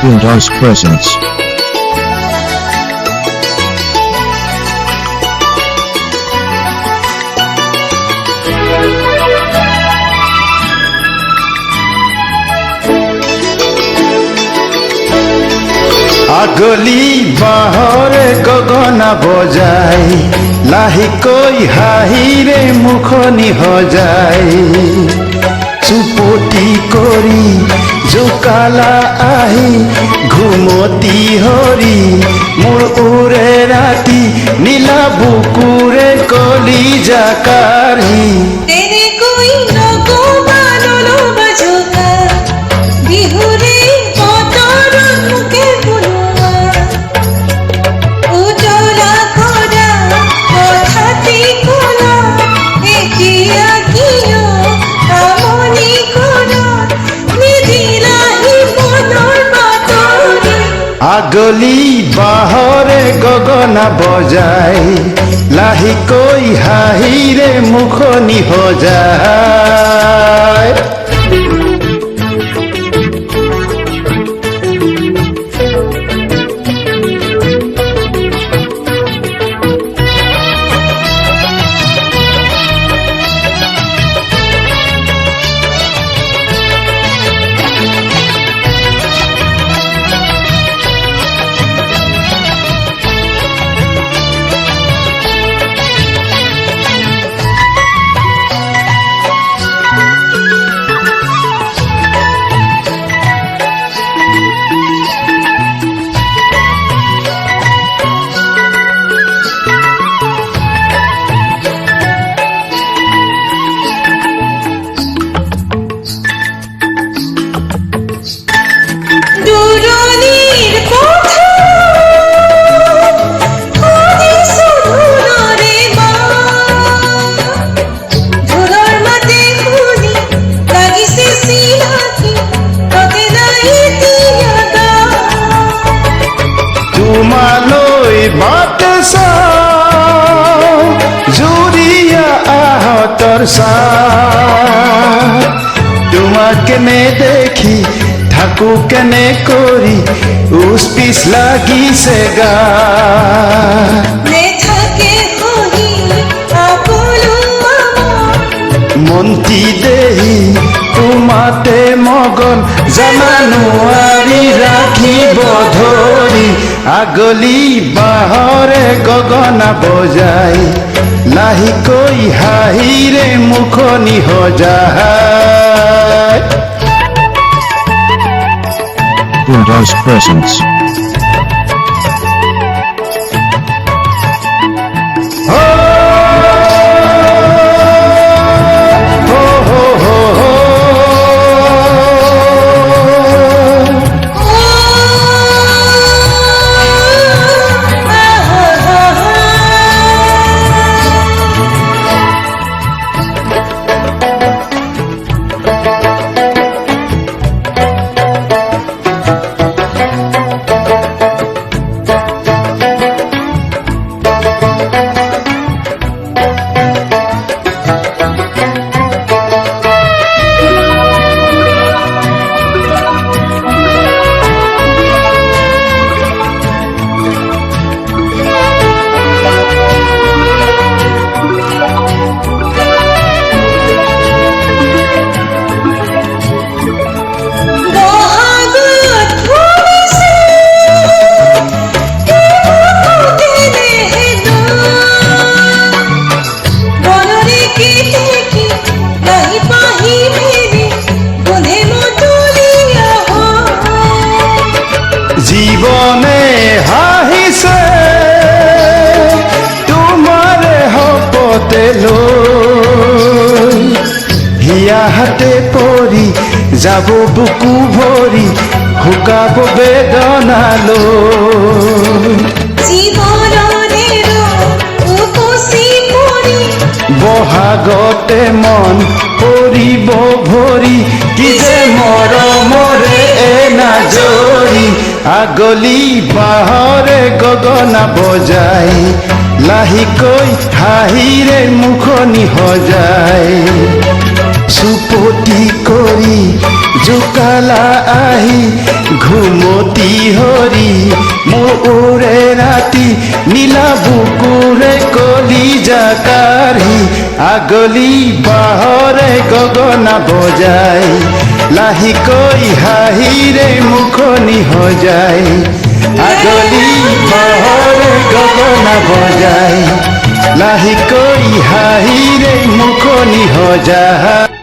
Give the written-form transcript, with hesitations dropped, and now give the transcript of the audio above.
Boondocks presents. আগলি বাহৰে গগনা বজাই লাহিকৈ হাহিৰে মুখনি হজাই চুপতি কৰি জোকালা আহি ঘুমতি হৰি মোৰ উৰে ৰাতি নীলা বুকুৰে কলি জাকাৰি तेरे कोई लोगो बालोलो बजोगा बिहुरे मोटर मुके बुनुआ उजला कोडा कोठाती कोला एकिया कियो আমনি কোনা নিদিলা হি মনৰ বাতৰি আগলি বাহৰে গগনা বজাই লাহিকৈ হাহিৰে মুখনি হজাই দুরনির কথা খুদি সুধুরে মা ধুরর মাতে খুদি লাগিছে সিনাকি তোকে নাই দিয়াগা তোমালৈ বাট চাওঁ জুৰিয়া আহতৰ চাওঁ তোমাকে নেদেখি থাকো কেনে কৰি উচ পিছ লাগিছে গা নেথাকে হহি আপলো আমাৰ মন্তি দেহি তোমাতে মগন জানা নোৱাৰি ৰাখিব ধৰি আগলি বাহৰে গগনা বজাই লাহিকৈ হাহিৰে মুখনি হজাই Boondocks presents. বহাগত ফুলিছে তেনে হেদো বনৰে কেতেকি নাহি পাহি মেৰে বনে মতুলিয়া হো জীৱনে হাঁহিছে তোমাৰে শপতে লৈ হিয়া হাতে পৰি যাব বুকু ভৰি শুকাব বেদনালৈ জীবনেৰ উপসি পড়ি বহাগতে মন পৰিব ভৰি কি যে মৰমৰে নাজৰি আগলি বাহৰে গগনা বজাই লাহিকৈ হাহিৰে মুখনি হজাই চুপতি কৰি জোকালা আহি ঘুমতি হৰি মোৰ উৰে ৰাতি নীলা বুকুৰে কলিজা কাঢ়ি আগলি বাহৰে গগনা বজাই লাহেকৈ হাঁহিৰে মুখনি সজাই আগলি বাহৰে গগনা বজাই লাহেকৈ হাঁহিৰে মুখনি সজাই